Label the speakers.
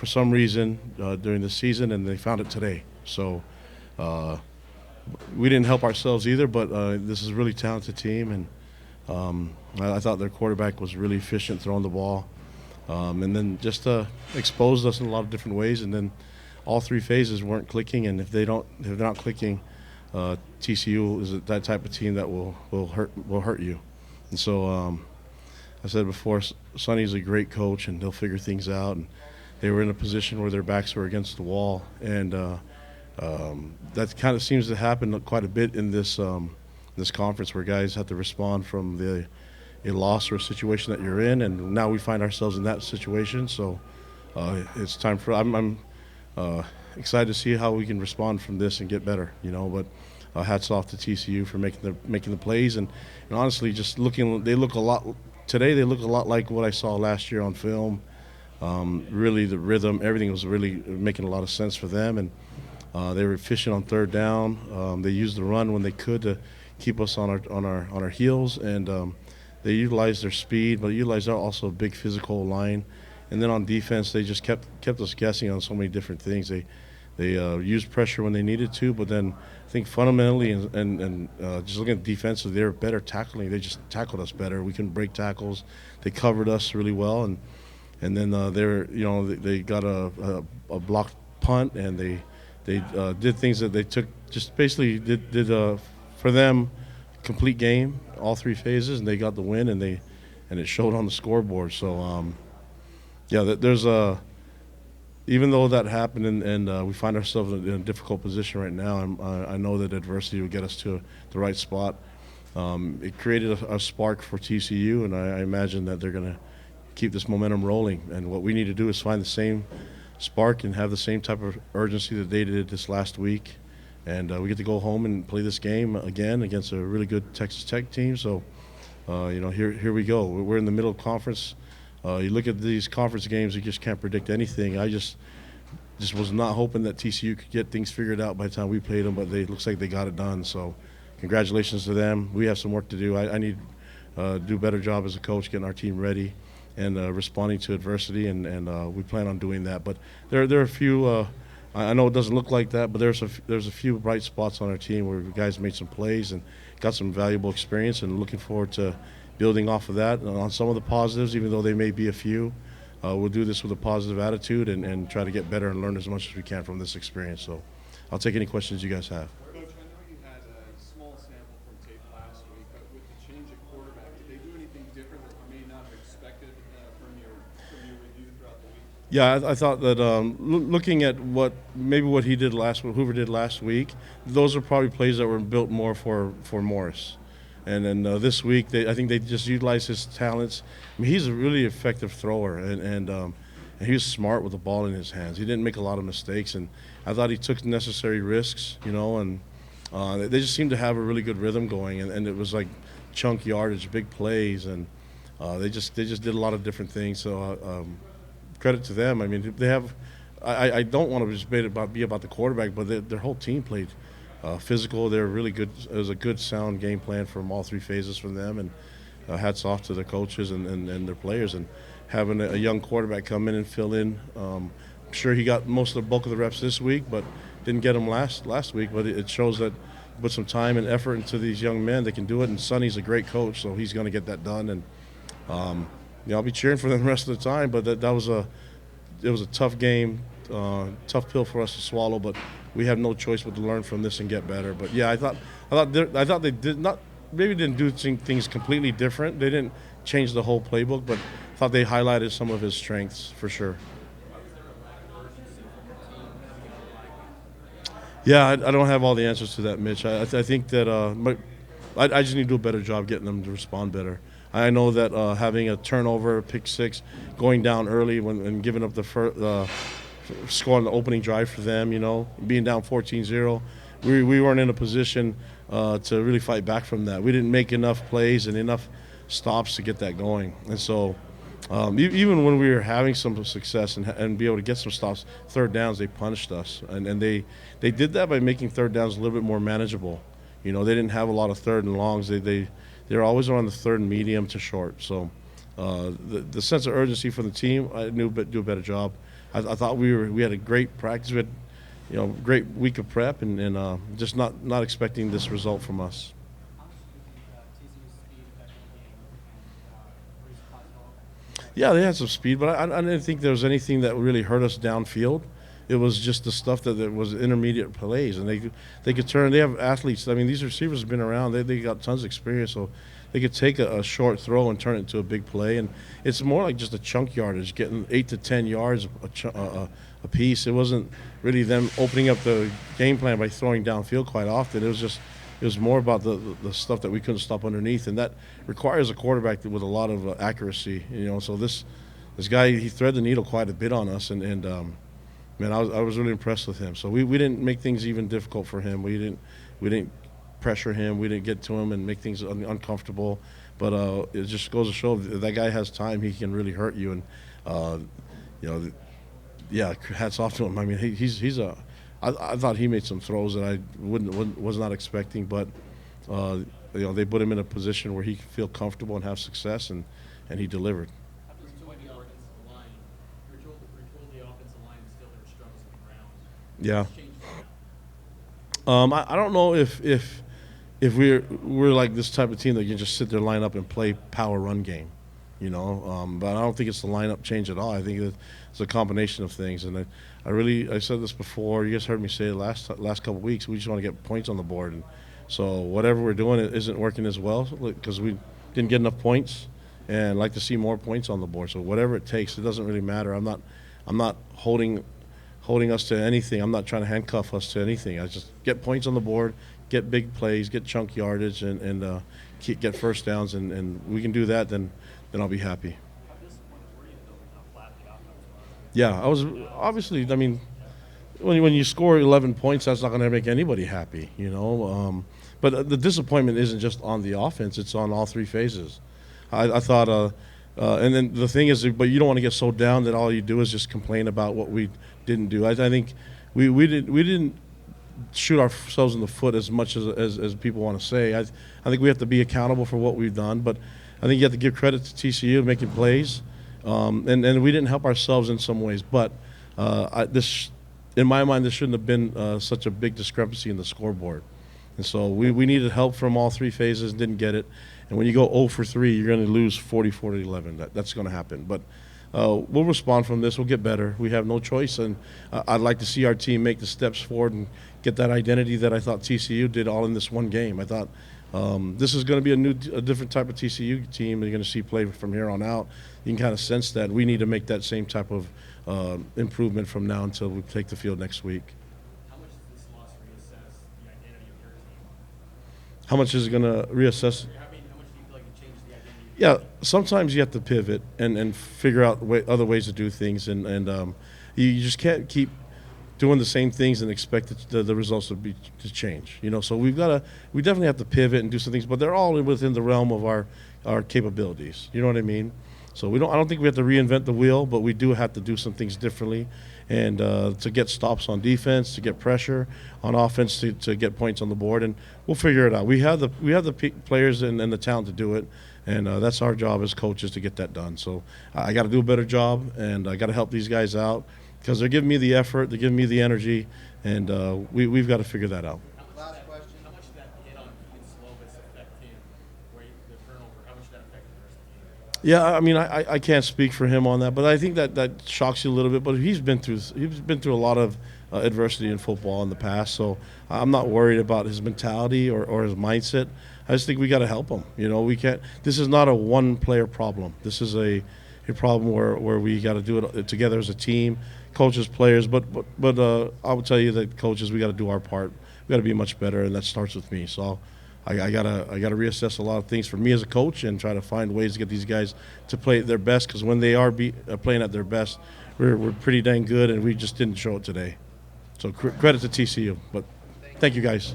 Speaker 1: for some reason during the season, and they found it today. So we didn't help ourselves either, but this is a really talented team, and I thought their quarterback was really efficient throwing the ball, and then just exposed us in a lot of different ways. And then all three phases weren't clicking, and if they're not clicking, TCU is that type of team that will hurt you. And so I said before, Sonny's a great coach, and he'll figure things out. And they were in a position where their backs were against the wall, and that kind of seems to happen quite a bit in this conference, where guys have to respond from a loss or a situation that you're in, and now we find ourselves in that situation. So it's time for I'm excited to see how we can respond from this and get better, But hats off to TCU for making the plays, and honestly, just they look a lot like what I saw last year on film. Really, the rhythm, everything was really making a lot of sense for them, and they were efficient on third down. They used the run when they could to keep us on our heels, and they utilized their speed, but utilized also a big physical line. And then on defense, they just kept us guessing on so many different things. They used pressure when they needed to, but then I think fundamentally and just looking at defensive, they were better tackling. They just tackled us better. We couldn't break tackles. They covered us really well, and then they got a blocked punt, and they did things that they took, just basically did for them, complete game, all three phases, and they got the win, and it showed on the scoreboard. So there's even though that happened, and we find ourselves in a difficult position right now, I know that adversity will get us to the right spot. It created a spark for TCU, and I imagine that they're going to keep this momentum rolling. And what we need to do is find the same spark and have the same type of urgency that they did this last week. And we get to go home and play this game again against a really good Texas Tech team. So, here we go. We're in the middle of conference. You look at these conference games, you just can't predict anything. I just was not hoping that TCU could get things figured out by the time we played them, but it looks like they got it done. So congratulations to them. We have some work to do. I need to do a better job as a coach getting our team ready and responding to adversity, and we plan on doing that. But there are a few I know it doesn't look like that, but there's a few bright spots on our team where guys made some plays and got some valuable experience, and looking forward to building off of that on some of the positives, even though they may be a few. We'll do this with a positive attitude and try to get better and learn as much as we can from this experience. So I'll take any questions you guys have.
Speaker 2: Coach, I know you had a small sample from tape last week, but with the change at quarterback, did they do anything different that you may not have expected from your review throughout the week?
Speaker 1: Yeah, I thought that looking at what he did Hoover did last week, those are probably plays that were built more for Morris. And then this week, I think they just utilized his talents. I mean, he's a really effective thrower, and he was smart with the ball in his hands. He didn't make a lot of mistakes, and I thought he took necessary risks, and they just seemed to have a really good rhythm going, and it was like chunk yardage, big plays, and they just did a lot of different things. So credit to them. I mean, they have. I don't want to just be about the quarterback, but their whole team played physical. They're really good. It was a good, sound game plan from all three phases from them, and hats off to the coaches and their players. And having a young quarterback come in and fill in, I'm sure he got most of the bulk of the reps this week, but didn't get them last week. But it shows that put some time and effort into these young men, they can do it. And Sonny's a great coach, so he's going to get that done. And I'll be cheering for them the rest of the time. But it was a tough game, tough pill for us to swallow, but we have no choice but to learn from this and get better. But yeah, I thought they didn't do things completely different. They didn't change the whole playbook, but I thought they highlighted some of his strengths for sure. Yeah, I don't have all the answers to that, Mitch. I think that I just need to do a better job getting them to respond better. I know that having a turnover, pick six, going down early and giving up the score on the opening drive for them, being down 14-0, we weren't in a position to really fight back from that. We didn't make enough plays and enough stops to get that going. And so even when we were having some success and be able to get some stops, third downs, they punished us. And they did that by making third downs a little bit more manageable. They didn't have a lot of third and longs. They're always around the third and medium to short. So The sense of urgency from the team, I knew do a better job. I thought we had a great practice. We had, great week of prep, and just not expecting this result from us.
Speaker 3: How much do you think TCU's speed affected the game and were you surprised at all?
Speaker 1: Yeah, they had some speed, but I didn't think there was anything that really hurt us downfield. It was just the stuff that was intermediate plays, and they could turn. They have athletes. I mean, these receivers have been around. They got tons of experience, so they could take a short throw and turn it into a big play. And it's more like just a chunk yardage, getting 8 to 10 yards a piece. It wasn't really them opening up the game plan by throwing downfield quite often. It was more about the stuff that we couldn't stop underneath, and that requires a quarterback with a lot of accuracy. So this guy, he threaded the needle quite a bit on us, and man, I was really impressed with him. So we didn't make things even difficult for him. We didn't pressure him. We didn't get to him and make things uncomfortable. But it just goes to show that guy has time. He can really hurt you. And yeah, hats off to him. I mean, I thought he made some throws that I was not expecting. But they put him in a position where he could feel comfortable and have success, and he delivered.
Speaker 3: After the offensive line, you were told the offensive line still their struggles on the ground.
Speaker 1: Yeah.
Speaker 3: What's changed now?
Speaker 1: I don't know if we're like this type of team that you can just sit there, line up, and play power run game, But I don't think it's the lineup change at all. I think it's a combination of things. And I said this before. You guys heard me say it last couple of weeks. We just want to get points on the board, and so whatever we're doing isn't working as well because we didn't get enough points, and I'd like to see more points on the board. So whatever it takes, it doesn't really matter. I'm not holding us to anything. I'm not trying to handcuff us to anything. I just get points on the board, get big plays, get chunk yardage, and get first downs, and we can do that. Then I'll be happy.
Speaker 3: How disappointed were you though with how flat the offense was?
Speaker 1: Yeah, I was obviously. I mean, when you score 11 points, that's not going to make anybody happy, But the disappointment isn't just on the offense; it's on all three phases. I thought, and then the thing is, but you don't want to get so down that all you do is just complain about what we didn't do. I think we didn't shoot ourselves in the foot as much as people want to say. I think we have to be accountable for what we've done, but I think you have to give credit to TCU making plays, and we didn't help ourselves in some ways. But in my mind, this shouldn't have been such a big discrepancy in the scoreboard. And so we needed help from all three phases, didn't get it. And when you go 0 for 3, you're going to lose 40-11. That's going to happen. But we'll respond from this. We'll get better. We have no choice. And I'd like to see our team make the steps forward and get that identity that I thought TCU did all in this one game. I thought this is going to be a different type of TCU team. You're going to see play from here on out. You can kind of sense that. We need to make that same type of improvement from now until we take the field next week.
Speaker 3: How much does this loss reassess the identity of your team?
Speaker 1: How much is it going to reassess?
Speaker 3: How much do you feel like it changed the identity?
Speaker 1: Yeah, sometimes you have to pivot and figure out other ways to do things, and you just can't keep doing the same things and expect the results to change. So we definitely have to pivot and do some things, but they're all within the realm of our capabilities. You know what I mean? So I don't think we have to reinvent the wheel, but we do have to do some things differently, and to get stops on defense, to get pressure on offense, to get points on the board, and we'll figure it out. We have the players and the talent to do it, and that's our job as coaches to get that done. So I got to do a better job, and I got to help these guys out because they're giving me the effort, they're giving me the energy, and we've got to figure that out.
Speaker 3: Last question. How much did that hit on Ian Slovis affect him? The turnover, how much did that affect the rest of the team?
Speaker 1: Yeah, I mean, I can't speak for him on that, but I think that shocks you a little bit. But he's been through a lot of adversity in football in the past, so I'm not worried about his mentality or his mindset. I just think we got to help him. We can't. This is not a one-player problem. This is a problem where we got to do it together as a team, coaches, players. But I would tell you that coaches, we got to do our part. We got to be much better, and that starts with me. So I gotta reassess a lot of things for me as a coach and try to find ways to get these guys to play at their best, because when they are playing at their best, we're pretty dang good, and we just didn't show it today. So credit to TCU, but thank you guys.